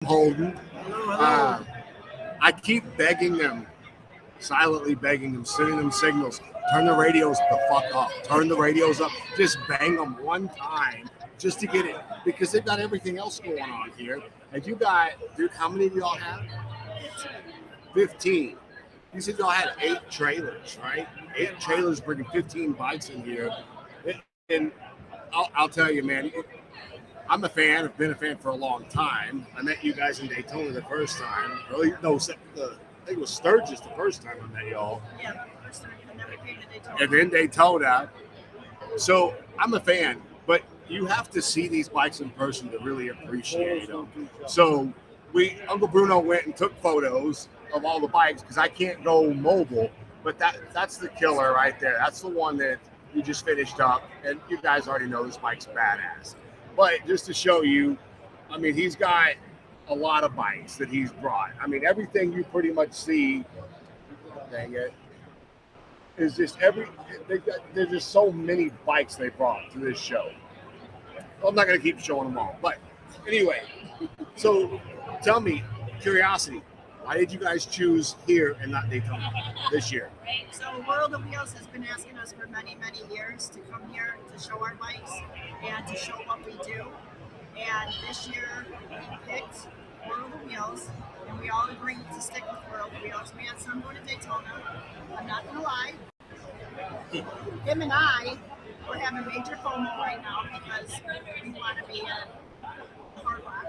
Holden. I keep begging them, silently begging them, sending them signals. Turn the radios the fuck up. Turn the radios up. Just bang them one time just to get it. Because they've got everything else going on here. And you got, dude, how many of y'all have? 15. You said y'all had 8 trailers, right? 8 trailers bringing 15 bikes in here. And I'll tell you, man, I'm a fan. I've been a fan for a long time. I met you guys in Daytona the first time. Really? No, I think it was Sturgis the first time I met y'all. Yeah, first time, and then we came to Daytona. And then Daytona. So I'm a fan, but you have to see these bikes in person to really appreciate them. So Uncle Bruno went and took photos of all the bikes because I can't go mobile, but that's the killer right there. That's the one that you just finished up, and you guys already know this bike's badass. But just to show you, I mean, he's got a lot of bikes that he's brought. I mean, everything you pretty much see, dang it, is just there's just so many bikes they brought to this show. I'm not going to keep showing them all. But anyway, so tell me, curiosity, why did you guys choose here and not Daytona this year? So World of Wheels has been asking us for many, many years to come here to show our bikes and to show what we do. And this year we picked World of Wheels, and we all agreed to stick with World of Wheels. We had some go to Daytona. I'm not going to lie. Him and I we're having major FOMO right now because we want to be at Hard Rock.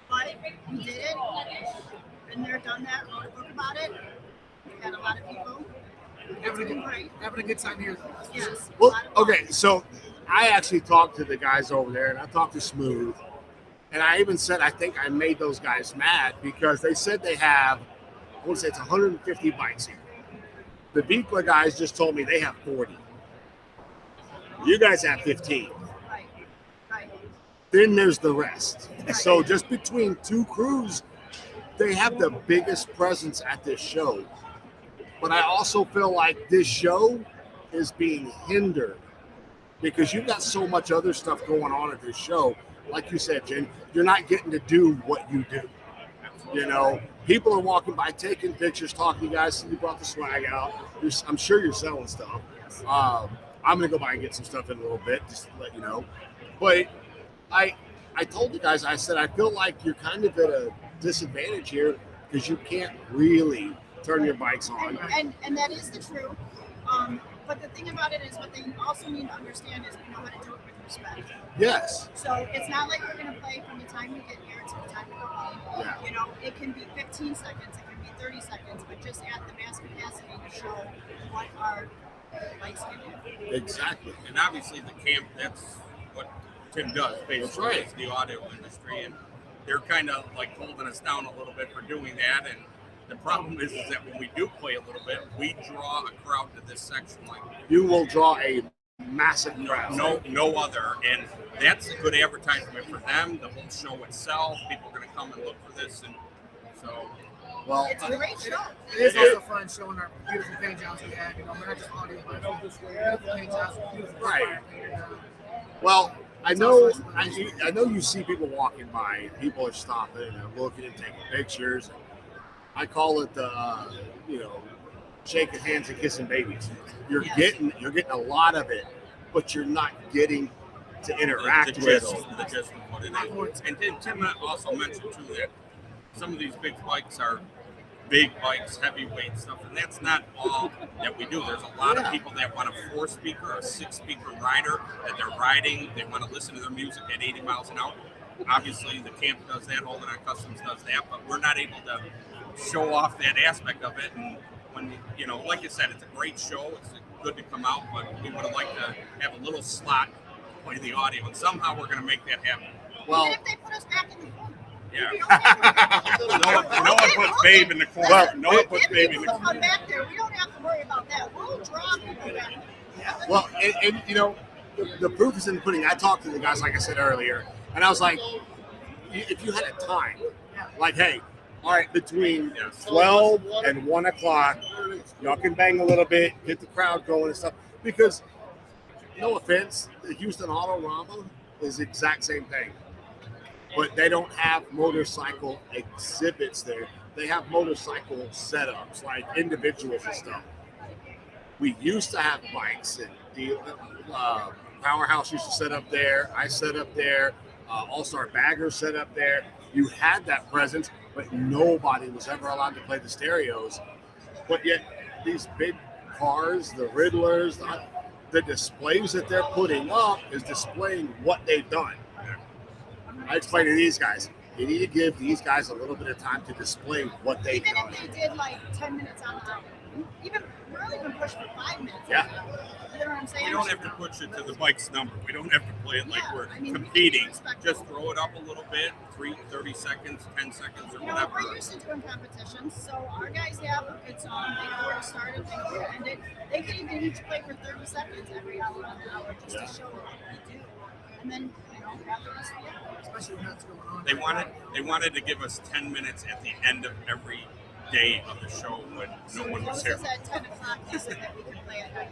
But we did it. Been there, done that, wrote a book about it. We had a lot of people. Having a good time here. Yes. Well, okay, so I actually talked to the guys over there, and I talked to Smooth, and I even said I think I made those guys mad because they said they have, I want to say it's 150 bikes here. The Beekla guys just told me they have 40. You guys have 15. Right. Then there's the rest. So just between two crews, they have the biggest presence at this show. But I also feel like this show is being hindered because you've got so much other stuff going on at this show. Like you said, Jen, you're not getting to do what you do. You know, people are walking by, taking pictures, talking to you guys. You brought the swag out. I'm sure you're selling stuff. I'm going to go by and get some stuff in a little bit, just to let you know. But I told the guys, I said, I feel like you're kind of at a disadvantage here because you can't really turn your bikes on. And that is the truth. But the thing about it is what they also need to understand is we know how to do it with respect. Yes. So it's not like we're going to play from the time we get here to the time we go home. Yeah. You know, it can be 15 seconds, it can be 30 seconds, but just at the mass capacity to show what our bikes can do. Exactly. And obviously the camp, that's what Tim does, basically. That's right. It's the audio industry, and they're kind of like holding us down a little bit for doing that. And the problem is that when we do play a little bit, we draw a crowd to this section like you will draw a massive crowd. No other, and that's a good advertisement for them. The whole show itself, people are going to come and look for this, and so. Well, It's a great show. It is also fun showing our beautiful paint jobs we have. You know, we're not just audio, but beautiful paint jobs, beautiful Right. painted, well, I know you see people walking by, and people are stopping and looking and taking pictures. I call it the, shaking hands and kissing babies. You're getting a lot of it, but you're not getting to interact the with gist, them. the gist of what it is. And Tim also mentioned too that some of these big bikes are big bikes, heavyweight stuff, and that's not all that we do. There's a lot of people that want a 4-speaker or a 6-speaker rider that they're riding. They want to listen to their music at 80 miles an hour. Obviously, the camp does that, Holden on Customs does that, but we're not able to show off that aspect of it. And when, like you said, it's a great show. It's good to come out, but we would have liked to have a little slot to play the audio, and somehow we're going to make that happen. Well, Even if they put us back in the corner. Yeah. We don't have to- No one puts Babe in the corner. No one puts Babe in the If people come back there, we don't have to worry about that. We'll draw people back. Well, and the proof is in the pudding. I talked to the guys, like I said earlier, and I was like, if you had a time, like, hey, all right, between 12 and 1 o'clock, y'all can bang a little bit, get the crowd going and stuff. Because, no offense, the Houston Auto Rama is the exact same thing. but they don't have motorcycle exhibits there. They have motorcycle setups, like individuals and stuff. We used to have bikes, and the Powerhouse used to set up there. I set up there. All-Star Bagger set up there. You had that presence, but nobody was ever allowed to play the stereos. But yet, these big cars, the Riddlers, the displays that they're putting up is displaying what they've done. I explained to these guys, you need to give these guys a little bit of time to display what they've Even done. if they did like 10 minutes on the even we're only been pushed for 5 minutes. Yeah. You know what I'm saying? We don't have to push it to the bike's number. We don't have to play it like Yeah, we're I mean, competing. respect Just it. throw it up a little bit, 30 seconds, 10 seconds, or You know, whatever. we're used to doing competitions, so our guys have a good song. They know where to start it, they know where to end it. They can even each play for 30 seconds every hour on the hour just to show what we do. And then, you know, have the rest of the hour. Especially when that's going on. They wanted to give us 10 minutes at the end of every day of the show when no one was here. Closes at 10 o'clock, they said that we can play at night.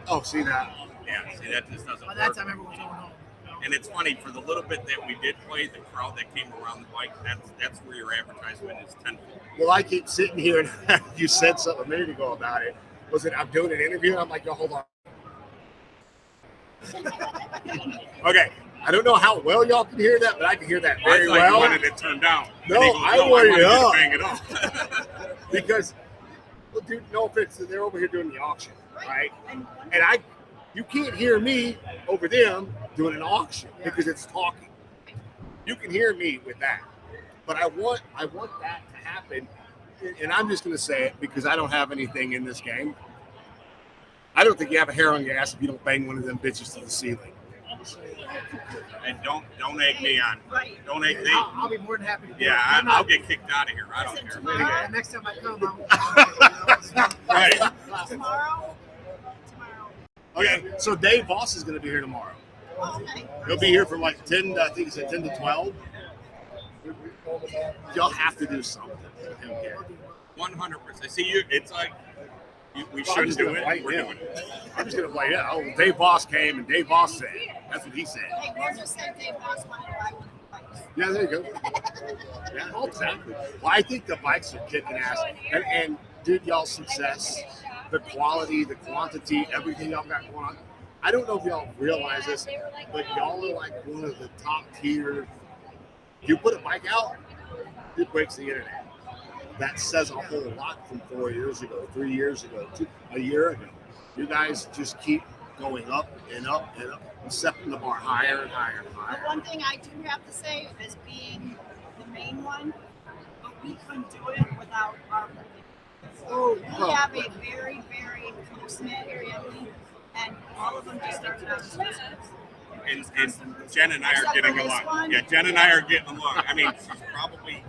Oh, see that? Yeah, see, that just doesn't By that work. time, everyone's going home. You know? And it's funny, for the little bit that we did play, the crowd that came around the bike, that's where your advertisement is tenfold. Well, I keep sitting here and you said something a minute ago about it. Was it I'm doing an interview? And I'm like, yo, hold on. Okay. I don't know how well y'all can hear that, but I can hear that very I thought well. you wanted it turned down. No, And he goes, I no, wanted it you up. to bang it up. Because, well, dude, no offense, they're over here doing the auction, right? And And you can't hear me over them doing an auction because it's talking. You can hear me with that, but I want that to happen, and I'm just going to say it because I don't have anything in this game. I don't think you have a hair on your ass if you don't bang one of them bitches to the ceiling. And don't egg me on. right. Don't egg me. I'll be more than happy to do it. Yeah, I'm I'll not- get kicked out of here. I don't Listen, care. tomorrow- And next time I come, I'll. Right. Tomorrow. Okay, so Dave Voss is going to be here tomorrow. Oh, okay. He'll be here from like 10 to, I think he said 10 to 12. Y'all have to do something with him here. 100%. See, you. It's like we I'm shouldn't just do gonna it. invite We're him. doing it. I'm just going to play it. Oh, Dave Voss came and Dave Voss said. That's what he said. Hey, we'll just say Dave Boss wanted to buy one of the bikes. Yeah, there you go. Yeah, exactly. Well, I think the bikes are kicking ass. And dude, y'all's success, the quality, the quantity, everything y'all got going on. I don't know if y'all realize this, but y'all are like one of the top tier. You put a bike out, it breaks the internet. That says a whole lot from 4 years ago, 3 years ago, a year ago. You guys just keep going up and up and up and setting the bar higher and higher and The higher. one thing I do have to say is being the main one, but we couldn't do it without our Oh, we have a very, very close-knit family, and all of them just started out as business. And Jen and I are getting along. Yeah, Jen and I are getting along. I mean, she's probably.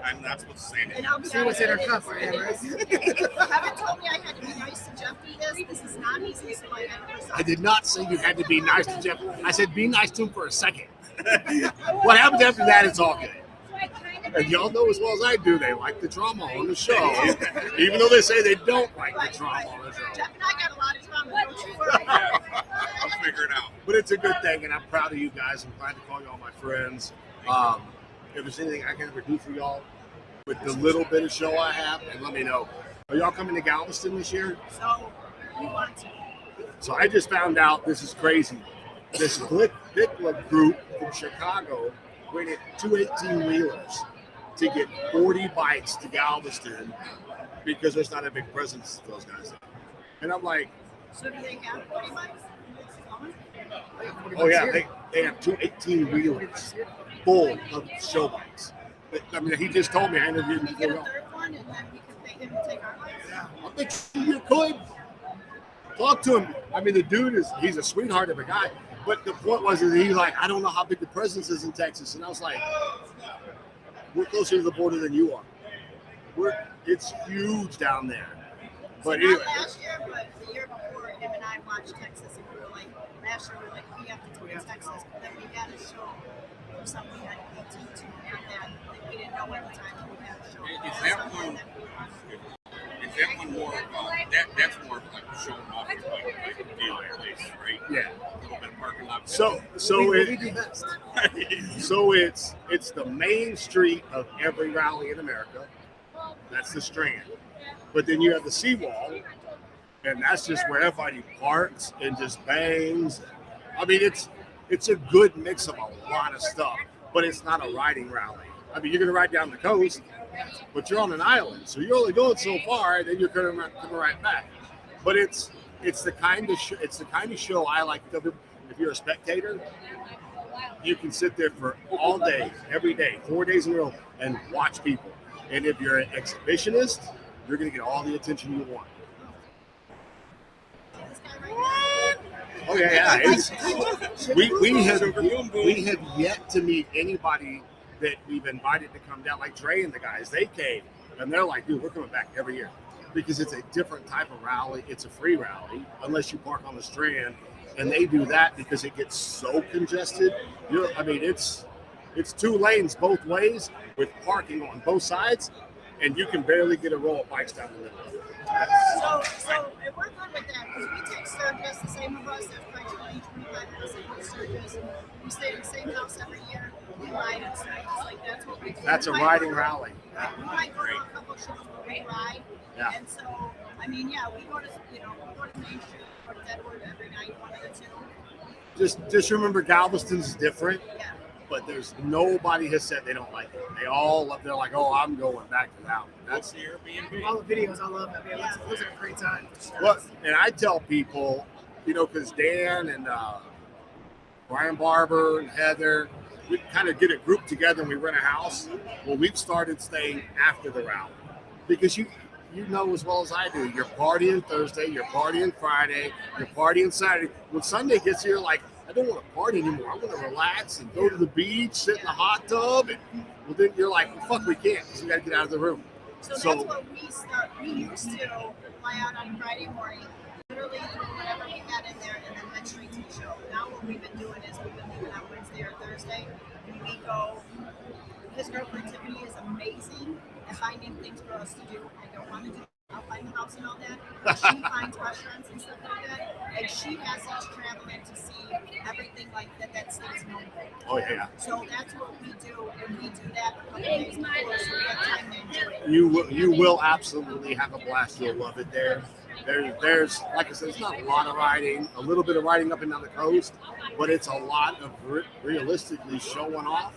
I'm not supposed to say And anything. I'll be see what's in her honest cup, with right? you, Right? Haven't told me I had to be nice to Jeff do this. This is not easy, so I had to I resign. did not say you had to be nice to Jeff. I said be nice to him for a second. What happens after that, it's all good. And y'all know as well as I do, they like the drama on the show. Even though they say they don't like the drama on the show. Jeff and I got a lot of drama, don't you worry. I'll figure it out. But it's a good thing, and I'm proud of you guys. I'm glad to call y'all my friends. If there's anything I can ever do for y'all with the little bit of show I have, and let me know. Are y'all coming to Galveston this year? So, we want to. So I just found out, this is crazy. This Vikla group from Chicago rented two 18-wheelers to get 40 bikes to Galveston because there's not a big presence to those guys. And I'm like, So, do they have 40 bikes? oh yeah, they have two 18-wheelers full of show bikes. But, I mean, he just told me, I interviewed him Can we get before a y'all. third one, and then we can pay him to take our bikes? I think you could talk to him. I mean, the dude he's a sweetheart of a guy. But the point was, is he's like, I don't know how big the presence is in Texas. And I was like, we're closer to the border than you are. It's huge down there. So But not anyway, last year, but the year before, him and I watched Texas, and we were like, last year we were like, we have to take Texas, but then we had a show or something we had 18 to and that we didn't know at the time that we had a show. Is that one? Is that one more of that's more of like showing off your bike type of deal, at least, right? yeah. A little bit of parking lot. So we it, do best. So it's the main street of every rally in America. That's the Strand. But then you have the seawall, and that's just where everybody parks and just bangs. I mean, it's a good mix of a lot of stuff, but it's not a riding rally. I mean, you're going to ride down the coast, but you're on an island, so you're only going so far, and then you're coming right back. But it's the kind of show I like to tell people. If you're a spectator, you can sit there for all day, every day, 4 days in a row, and watch people. And if you're an exhibitionist, you're going to get all the attention you want. Oh yeah. We have yet to meet anybody that we've invited to come down, like Dre and the guys. They came, and they're like, dude, we're coming back every year because it's a different type of rally. It's a free rally unless you park on the Strand, and they do that because it gets so congested. It's 2 lanes both ways with parking on both sides, and you can barely get a row of bikes down the middle. So we're good with that because we take Sturgis, the same of us. There's probably 25 of us in Sturgis. We stay in the same house every year. We ride and stuff. Like that's what we do. That's a riding rally. We might go to a couple shows where we ride. Yeah. And so, I mean, yeah, we go to Main Street, we go to Deadwood every night, one of the two. Just remember, Galveston's different. Yeah. But there's nobody has said they don't like it. They're like, oh, I'm going back to that one. That's the Airbnb. All the videos, I love that. Man. Those are a great time. Look, and I tell people, because Dan and Brian Barber and Heather, we kind of get a group together and we rent a house. Well, we've started staying after the rally because you know as well as I do, you're partying Thursday, you're partying Friday, you're partying Saturday. When Sunday gets here, like, I don't want to party anymore. I want to relax and go to the beach, sit in the hot tub. And, well, then you're like, well, fuck, we can't because we got to get out of the room. So that's what we used to fly out on Friday morning, literally throw whatever we had in there and then head straight to the show. Now what we've been doing is we've been leaving on Wednesday or Thursday. And we go, his girlfriend Tiffany is amazing at finding things for us to do. I don't want to do outside the house and all that. But she finds restaurants and stuff like that. And she has us traveling to see everything like that stays known. Oh, yeah. So that's what we do, and we do that a couple days before, so we have time to enjoy it. You will absolutely have a blast. You'll love it there. There's like I said, it's not a lot of riding, a little bit of riding up and down the coast, but it's a lot of realistically showing off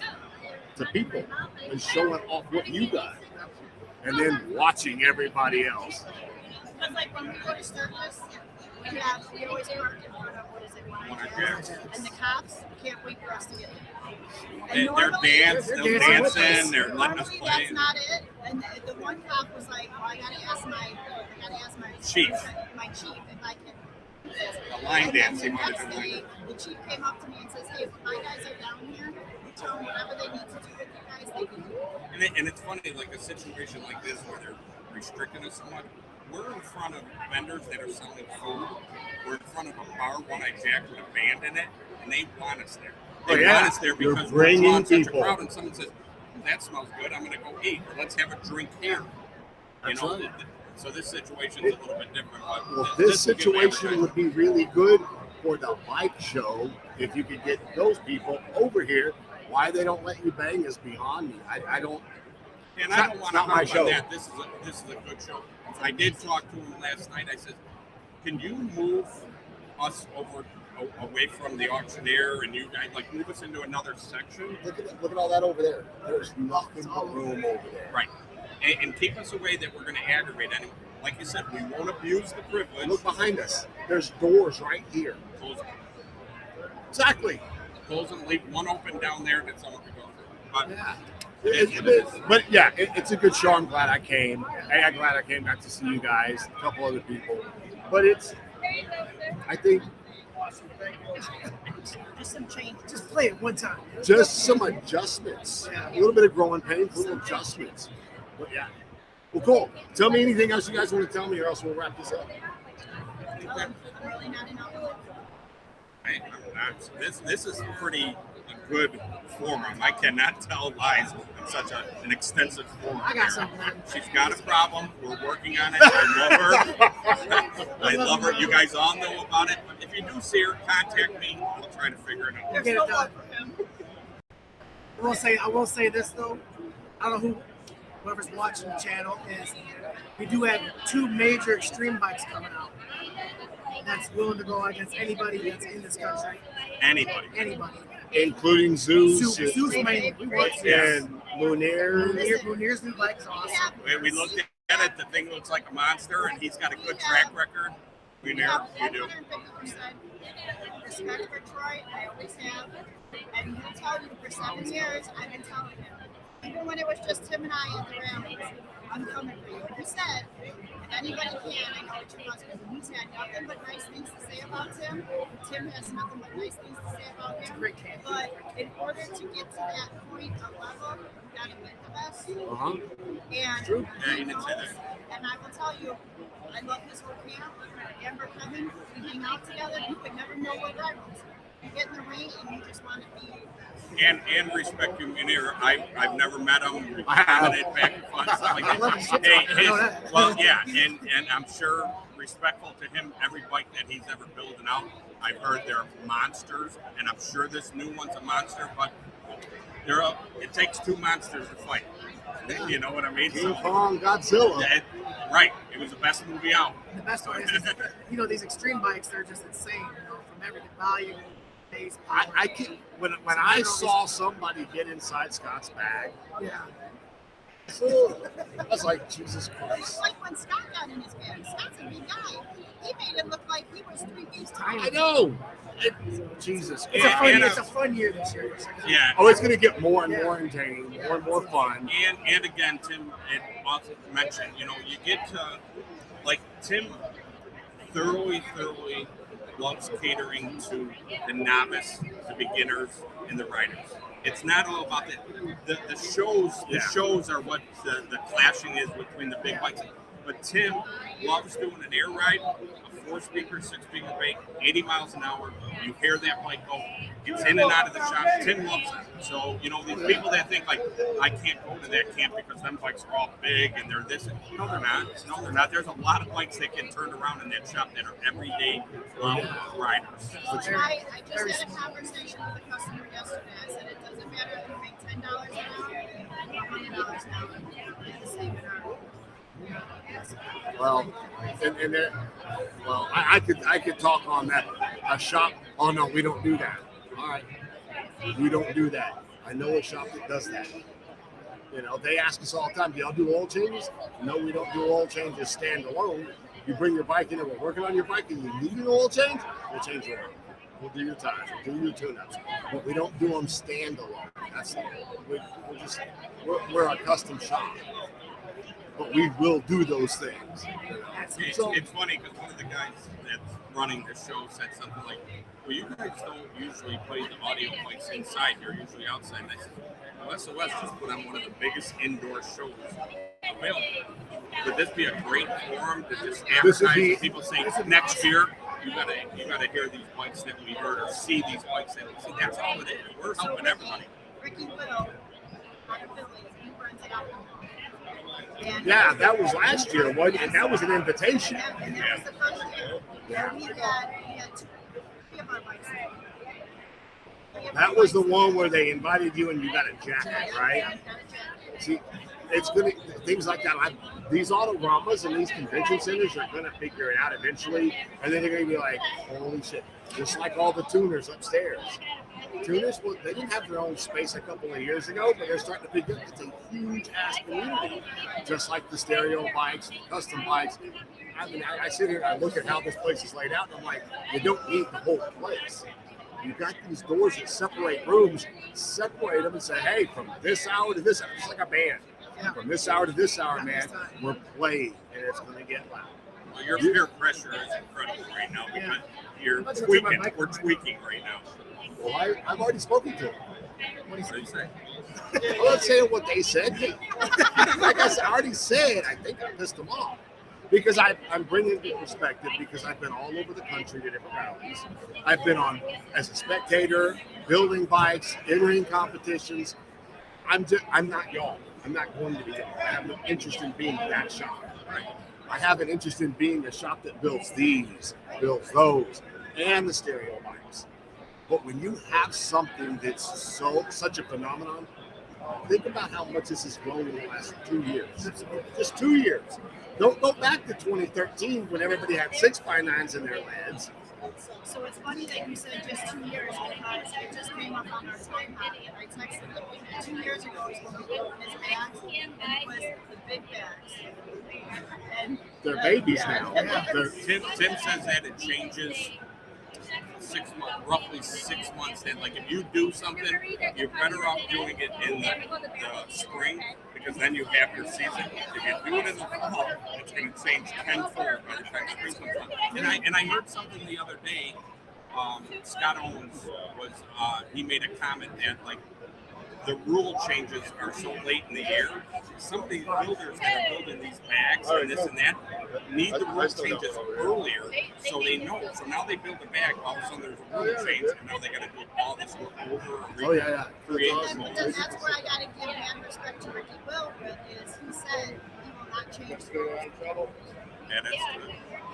to people and showing off what you got, and then watching everybody else. Because like when we go to Sturgis, we always park in front of and the cops can't wait for us to get there. They're dancing, they're letting us play. That's not it. And the one cop was like, "Oh, I gotta ask my chief. My chief if I can." The line dancing. The next day, the chief came up to me and says, "Hey, if my guys are down here, you tell them whatever they need to do with you guys, they can do it." And it's funny, like a situation like this where they're restricting us somewhat. We're in front of vendors that are selling food. We're in front of a bar, One-Eyed Jack with a band in it, and they want us there. They want us there because we're drawing such a crowd, and someone says, that smells good, I'm going to go eat, or let's have a drink here. So this situation is a little bit different. But this situation would be really good for the bike show if you could get those people over here. Why they don't let you bang is beyond me. I don't. And I don't want to harp on that. This is a good show. I did talk to him last night. I said, can you move us away from the auctioneer and you guys, like, move us into another section? Look at all that over there. There's nothing but room over there. Right. And keep us away that we're going to aggravate anyone. Like you said, we won't abuse the privilege. Look behind us. There's doors right here. Close them. Exactly. Close them. Leave one open down there that someone can go through. But yeah. It's a good show. I'm glad I came. I'm glad I came back to see you guys, a couple other people. But I think just some change. Just play it one time. Just some adjustments. Yeah. A little bit of growing pains, little adjustments. But yeah. Well, cool. Tell me anything else you guys want to tell me, or else we'll wrap this up. I'm really not in all This is pretty good forum. I cannot tell lies in such an extensive forum. I got something. She's got a problem. We're working on it. I love her. I love her. You guys all know about it. If you do see her, contact me. We'll try to figure it out. We'll get it done. I will say this though. I don't know whoever's watching the channel is. We do have 2 major extreme bikes coming out. That's willing to go against anybody that's in this country. Anybody. Anybody. Including Zeus, Zeus mainly. We want Zeus. and Munir. Munir's new bike's awesome. We looked at it, the thing looks like a monster, and he's got a good track record. We do. 150% respect for Troy. I always have. And he'll tell you for 7 years, I've been telling him. Even when it was just Tim and I at the rallies, I'm coming for you. He said, and anybody can, I know it's your husband, he's had nothing but nice things to say about Tim. Tim has nothing but nice things to say about him. Great kid. But in order to get to that point of level, you gotta get the best. And True. Yeah, you didn't say that. And I will tell you, I love his whole camp. Amber Kevin, we hang out together. You would never know what rivals. You get in the ring and you just want to be. And respect you, Munir. I've never met him. I have. Commented back and forth, stuff like I love his shit Hey, talk. I know that. well, yeah, and I'm sure respectful to him. Every bike that he's ever building out, I've heard they're monsters, and I'm sure this new one's a monster. But it takes 2 monsters to fight. You know what I mean? King Kong, Godzilla. Right. It was the best movie out. And the best part is, these extreme bikes, they're just insane. From everything, value, pace, power. I can when I saw somebody get inside Scott's bag, Yeah. I was like, Jesus It's Christ. like when Scott got in his bag. Scott's a big guy. He made it look like he was 3 feet tall. I know. Jesus. It's a fun year this year. Yeah. Oh, it's going to get more and more entertaining, more and more fun. And again, Tim had also mentioned, you get to, like, Tim thoroughly loves catering to the novice, the beginners, and the riders. It's not all about the shows. The shows are what the clashing is between the big bikes. But Tim loves doing an air ride, a 4-speaker, 6-speaker bike, 80 miles an hour. You hear that bike go. It's in and out of the shop. Tim loves it. So, these people that think, like, I can't go to that camp because them bikes are all big and they're this. No, they're not. No, they're not. There's a lot of bikes that get turned around in that shop that are everyday riders. I just had a conversation with a customer yesterday. I said it doesn't matter if you make $10 an hour or $100 an hour. It's the same an hour. Well, I could talk on that. A shop. Oh no, we don't do that. All right, we don't do that. I know a shop that does that. They ask us all the time, do y'all do oil changes? No, we don't do oil changes standalone. You bring your bike in and we're working on your bike and you need an oil change, we'll change your oil. We'll do your tires, we'll do your tune-ups. But we don't do them standalone. We're a custom shop. But we will do those things. It's funny because one of the guys that's running the show said something like, well, you guys don't usually play the audio bikes inside, you're usually outside. And I said, well, SOS just put on one of the biggest indoor shows available. Would this be a great forum to just advertise? People say next year you gotta hear these bikes that we heard or see these bikes that we see. That's all it is. We're helping everybody. Ricky Widow, out of Philly, he runs it out. Yeah, that was last year, and that was an invitation. And that was the first year. Yeah. We had 2 of our bikes. That was the one where they invited you and you got a jacket, right? See, it's gonna things like that. These auto Ramas and these convention centers are gonna figure it out eventually, and then they're gonna be like, "Holy shit!" Just like all the tuners upstairs. Tuners, well, they didn't have their own space a couple of years ago, but they're starting to figure it's a huge ass community, just like the stereo bikes, the custom bikes. I mean, I sit here and I look at how this place is laid out, and I'm like, you don't need the whole place. You got these doors that separate rooms, separate them and say, hey, from this hour to this hour, it's like a band. From this hour to this hour, man, we're playing, and it's going to get loud. Well, your peer pressure is incredible right now because you're tweaking. We're tweaking right now. Well, I've already spoken to them. What do you say? I'm not saying what they said. Like I already said, I think I pissed them off. Because I'm bringing it to perspective because I've been all over the country to different rallies. I've been on as a spectator, building bikes, entering competitions. I'm not y'all. I'm not going to be y'all. I have no interest in being that shop. Right? I have an interest in being a shop that builds these, builds those, and the stereo bikes. But when you have something that's such a phenomenon, think about how much this has grown in the last 2 years. Just 2 years. Don't go back to 2013 when everybody had 6x9s in their lads. So it's funny that you said just 2 years because it just came up on our timeline. I texted him 2 years ago is when we built his bags, and it was the big bags. And They're babies now. Tim says that it changes 6 months, roughly 6 months. That like if you do something, you're better off doing it in the spring because then you have your season. If you do it in the fall, it's going to change tenfold by the time spring comes on. And I heard something the other day. Scott Owens he made a comment that like the rule changes are so late in the year. Some of these builders that are building these bags and this and that need the rule changes earlier so they know. So now they build a bag, all of a sudden there's a rule change, and now they got to do all this work over. Create and that's where I got to give mad respect to Ricky Will with is he said he will not change the rules. And it's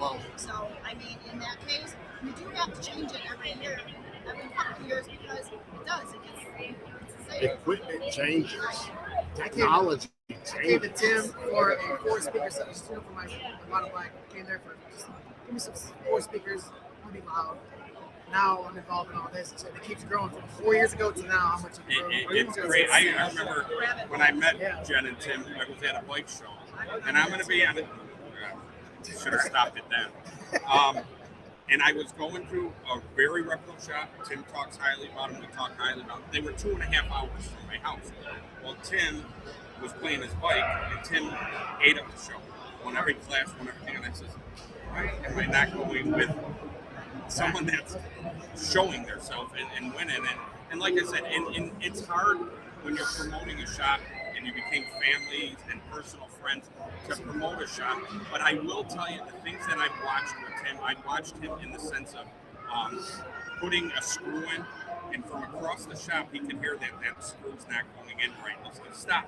Well, So, I mean, in that case, you do have to change it every year, every couple of years because it does. It's the same. equipment changes. Technology I gave it changes. to Tim for a 4-speaker system for my mountain bike. Came there for just give me some 4 speakers. I'll be loud. Now I'm involved in all this, and it keeps growing from 4 years ago to now. How much it's great. I remember when I met Jen and Tim, I was at a bike show, and I'm going to be on it. Should have stopped it then. And I was going through a very reputable shop. Tim talks highly about them. We talk highly about them. They were 2.5 hours from my house. Well, Tim was playing his bike, and Tim ate up the show. Won every class, won everything. And I says, why am I not going with someone that's showing themselves and winning? And like I said, and it's hard when you're promoting a shop and you became families and personal friends to promote a shop. But I will tell you the things that I've watched with him. I watched him in the sense of putting a screw in, and from across the shop, he can hear that screw's not going in right. He's like, stop.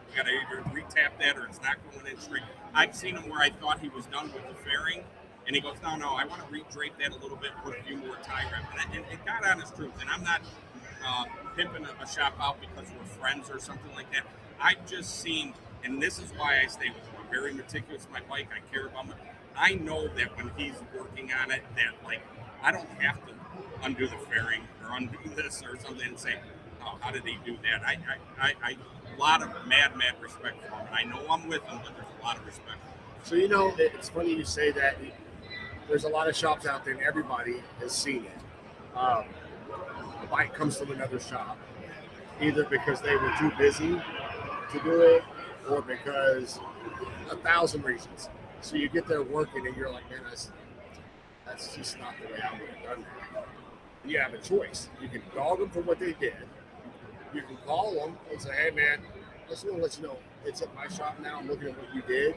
We got to either re-tap that or it's not going in straight. I've seen him where I thought he was done with the fairing, and he goes, no, I want to re-drape that a little bit, put a few more tie wraps. And it got on his truth. And I'm not pimping a shop out because we're friends or something like that. I've just seen, and this is why I stay with him. I'm very meticulous with my bike. I care about my. I know that when he's working on it, that like I don't have to undo the fairing or undo this or something and say, oh, how did he do that? I a lot of mad respect for him. I know I'm with him, but there's a lot of respect. So it's funny you say that. There's a lot of shops out there, and everybody has seen it. The bike comes from another shop, either because they were too busy to do it, or because 1,000 reasons. So you get there working, and you're like, man, that's just not the way I would have done that. And you have a choice. You can dog them for what they did. You can call them and say, hey, man, I just want to let you know it's at my shop now. I'm looking at what you did.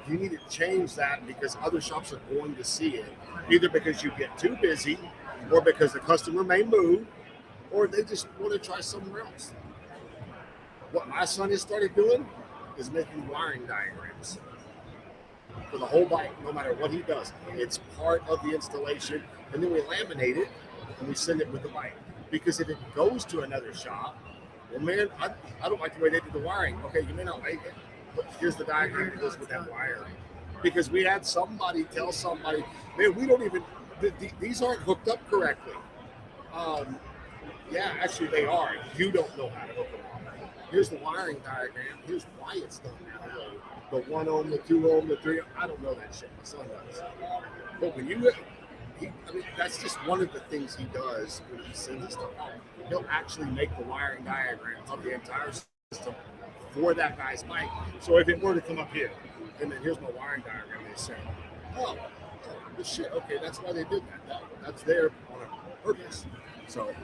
You need to change that because other shops are going to see it, either because you get too busy or because the customer may move or they just want to try somewhere else. What my son has started doing is making wiring diagrams for the whole bike, no matter what he does. It's part of the installation, and then we laminate it and we send it with the bike. Because if it goes to another shop, well, man, I don't like the way they did the wiring. Okay, you may not like it, but here's the diagram that goes with that wiring. Because we had somebody tell somebody, man, we don't even, these aren't hooked up correctly. Yeah, actually they are. You don't know how to hook them up. Here's the wiring diagram. Here's why it's done that way. The 1 ohm, the 2 ohm, the 3 ohm. I don't know that shit. My son does. But when that's just one of the things he does when he sends us stuff out. He'll actually make the wiring diagram of the entire system for that guy's bike. So if it were to come up here, and then here's my wiring diagram, they say, oh shit, okay, that's why they did that. That's there on a purpose. So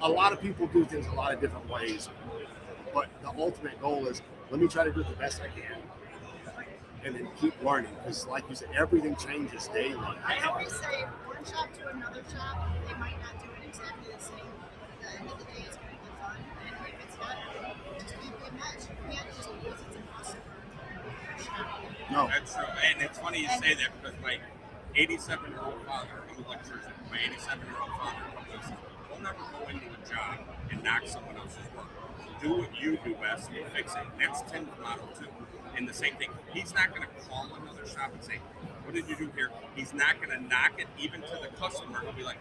a lot of people do things a lot of different ways, but the ultimate goal is, let me try to do it the best I can. And then keep learning, because like you said, everything changes daily. I always say one shop to another shop, they might not do it exactly the same, but at the end of the day, it's going to get done. And if it's not, it just can't be a match. You can't just because it's impossible. No. That's true. And it's funny you say that because 87-year-old father, I'm an electrician. My 87-year-old father says, don't ever go into a job and knock someone else's work. Do what you do best and fix it. That's Tim's motto too. And the same thing, he's not going to call another shop and say, what did you do here? He's not going to knock it even to the customer. He'll be like,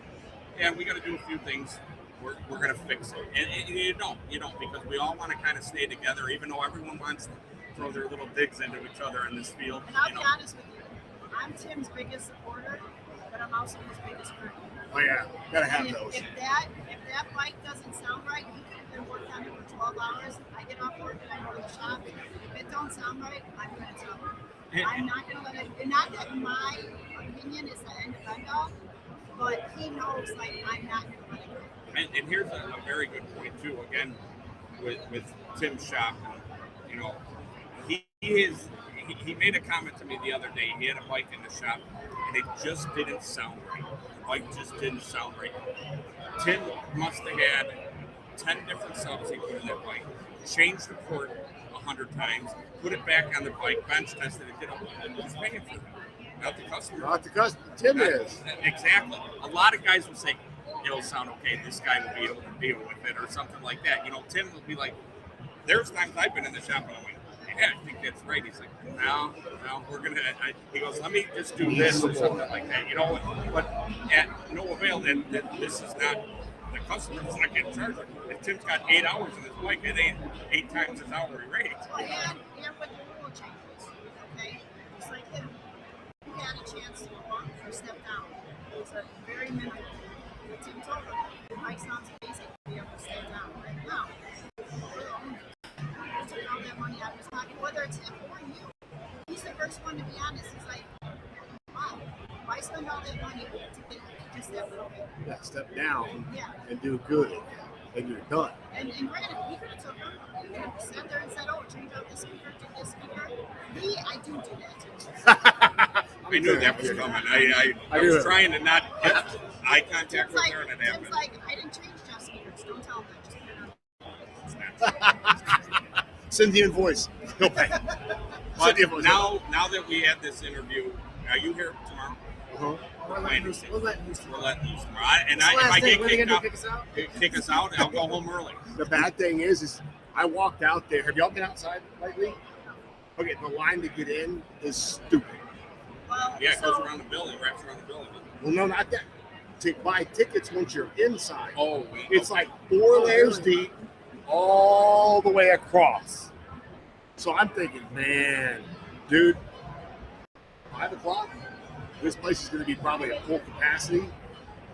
yeah, we got to do a few things. We're going to fix it. And you don't, because we all want to kind of stay together, even though everyone wants to throw their little digs into each other in this field. And I'll be honest with you, I'm Tim's biggest supporter, but I'm also his biggest critic. Oh yeah, gotta have And those. if that bike doesn't sound right, he could have been working on it for 12 hours. I get off work and I go to the shop. If it don't sound right, I'm going to tell him. I'm not going to let it. And not that my opinion is the end of end all, but he knows like I'm not going to let it go. And here's a very good point too. Again, with Tim's shop, he made a comment to me the other day. He had a bike in the shop, and it just didn't sound right. The bike just didn't sound right. Tim must have had 10 different subs he put in that bike, changed the port 100 times, put it back on the bike, bench tested it, who's paying for it? Not the customer. Not the customer. Tim is. Exactly. A lot of guys will say, it'll sound okay, this guy will be able to deal with it, or something like that. Tim will be like, there's times I've been in the shop and I went, yeah, I think that's right. He's like, no, we're going to, he goes, let me just do this or something like that. But at no avail, and this is not, the customer's not getting charged. If Tim's got 8 hours in his bike, it ain't 8 times his hourly rate. Well, and with the rule changes, okay? It's like him. He had a chance to walk or step down. It was a very minimal. Tim told him, the bike sounds amazing to be able to step down right now. He took all that money out of his pocket, whether it's him or you. He's the first one to be honest. He's like, wow, why spend all that money to get just that little bit? Yeah, step down Yeah. and do good, and you're done. And granted, he could have took him. He could have sat there and said, oh, change out this speaker, do this speaker. I do that too. I knew that was coming. I was trying to not have eye contact with her, and it happened. Tim's like, I didn't change just speakers. Don't tell him that. Just put it on. Send the invoice. He'll pay. But now that we had this interview, are you here tomorrow? Uh-huh. We're letting loose tomorrow. We're letting loose tomorrow. And if I get kick us out, I'll go home early. The bad thing is I walked out there. Have y'all been outside lately? Okay, the line to get in is stupid. Well, Yeah, it goes around the building, wraps around the building. Well, no, not that. To buy tickets once you're inside, Oh, it's like 4 layers deep, all the way across. So I'm thinking, man, dude, 5 o'clock, this place is going to be probably at full capacity.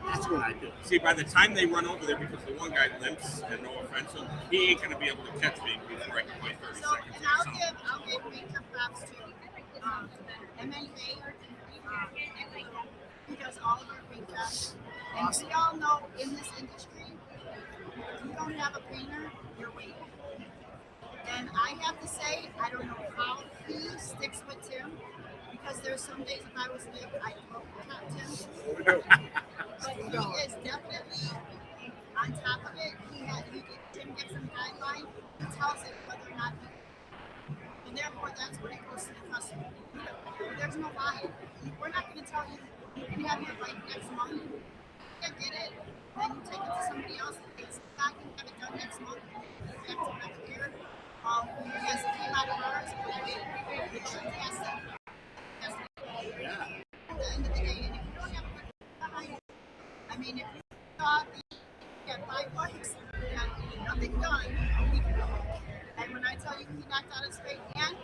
That's when I do it. See, by the time they run over there, because the one guy limps, and no offense to him, he ain't going to be able to catch me before I can play 30 So, seconds. and I'll give major props to MMA. He does all of our paint jobs. And we all know in this industry, if you don't have a painter, you're waiting. And I have to say, I don't know how he sticks with Tim, because there's some days if I was late, I'd hope not Tim. But he is definitely on top of it. Tim gives him a guideline. He tells it whether or not and therefore that's when it goes to the customer. There's no lie. We're not going to tell you you can have your bike next month. You can't get it. Then you take it to somebody else. It's not going to have it done next month. Back to another year. Yes, it came out of ours, but it should test it. Yeah. At the end of the day, and if you don't have a good behind it, I mean, if you thought you had 5 bikes and nothing done, a week ago. And when I tell you he knocked out his fate, and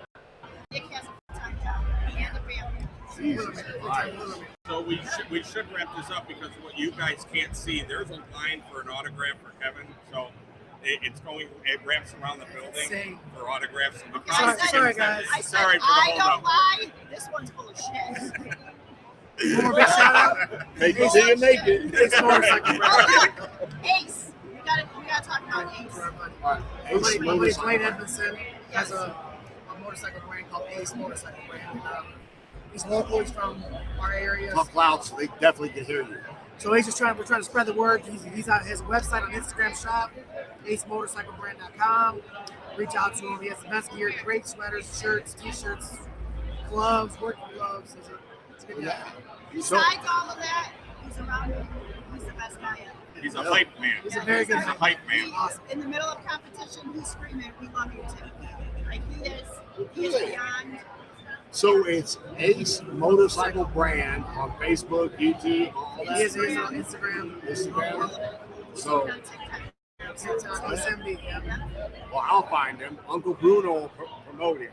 Nick has a time job, and the family. Jesus Christ. So we should wrap this up, because what you guys can't see, there's a line for an autograph for Kevin. So it wraps around the building for autographs. So Sorry, guys. I said, Sorry for the I hold don't up. lie. This one's full of shit. One more big shout out. Make it till you make it. Ace Motorcycle Oh, Brand. look, Ace. We gotta talk about Ace. All right. My buddy Motorcycle. Blaine Edmondson has a motorcycle brand called Ace Motorcycle Brand. He's local. He's from our area. Talk loud so they definitely can hear you. So we're trying to spread the word. He's on his website on Instagram shop, acemotorcyclebrand.com. Reach out to him. He has the best gear, great sweaters, shirts, t-shirts, gloves, working gloves. It's a good guy. So, Besides all of that, he's around me. He's the best guy ever. He's a hype man. He's a very good He's a hype man. Awesome. In the middle of competition, he's screaming, "We love you too!" Like he is beyond. so it's Ace Motorcycle Brand on Facebook, YouTube, all He that. is on Instagram. Instagram. So, On TikTok. TikTok, SMB. Yeah. well, I'll find him. Uncle Bruno will promote him.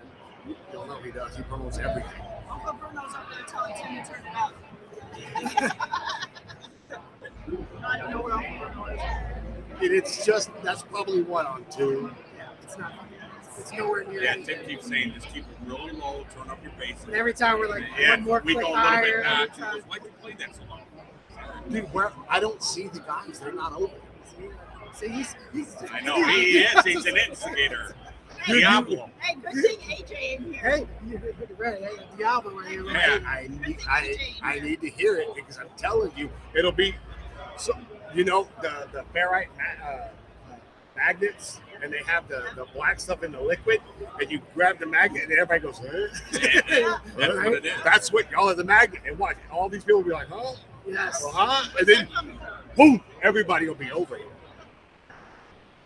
You'll know he does. He promotes everything. Uncle Bruno's up there telling Tim to turn it up. I don't know where Uncle Bruno is. And it's just, that's probably what, on 2? Yeah, it's not. It's nowhere near. Yeah, it. Tim keeps saying just keep it really low, turn up your bass. And every time we're like Yeah, one more we click go a little higher. bit Every back. He time. goes, why'd you play that so long? Dude, where I don't see the guys. They're not over. See, he's I know, he is. He's an instigator. Dude, Diablo. Hey, good thing AJ in here. Hey, you're right. Hey, Diablo right here. Yeah. I need to hear it because I'm telling you, it'll be so. You know the ferrite magnets, and they have the black stuff in the liquid, and you grab the magnet, and everybody goes, huh? That's what it is. That's what y'all are the magnet. And watch, all these people will be like, huh? Yes. Huh? And then, boom, everybody will be over it.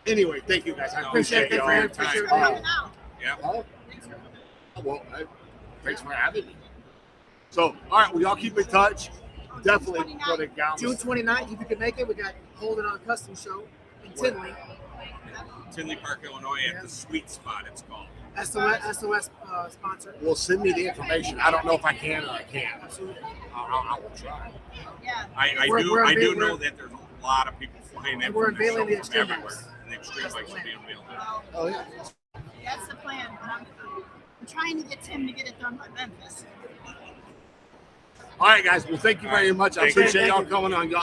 Anyway, thank you guys. I appreciate it, y'all. man. Thanks for Uh, coming out. Yeah. oh, Thanks for coming out. well, thanks for having me. So, all right, we all keep in touch. Definitely for the gals. June 29th, if you can make it, we got Holding On Custom Show in Tinley. Tinley Park, Illinois, at the Sweet Spot, it's called. SOS sponsor. Well, send me the information. I don't know if I can or I can't. Absolutely. I will try. Yeah. I We're do unveiling- know that there's a lot of people flying in And we're from the unveiling the show from extreme everywhere. bikes. And the extreme bikes will be unveiled. Well, Oh yeah. that's the plan. But I'm trying to get Tim to get it done by Memphis. All right, guys. Well, thank you very much. I Thank you. appreciate y'all coming on. Y'all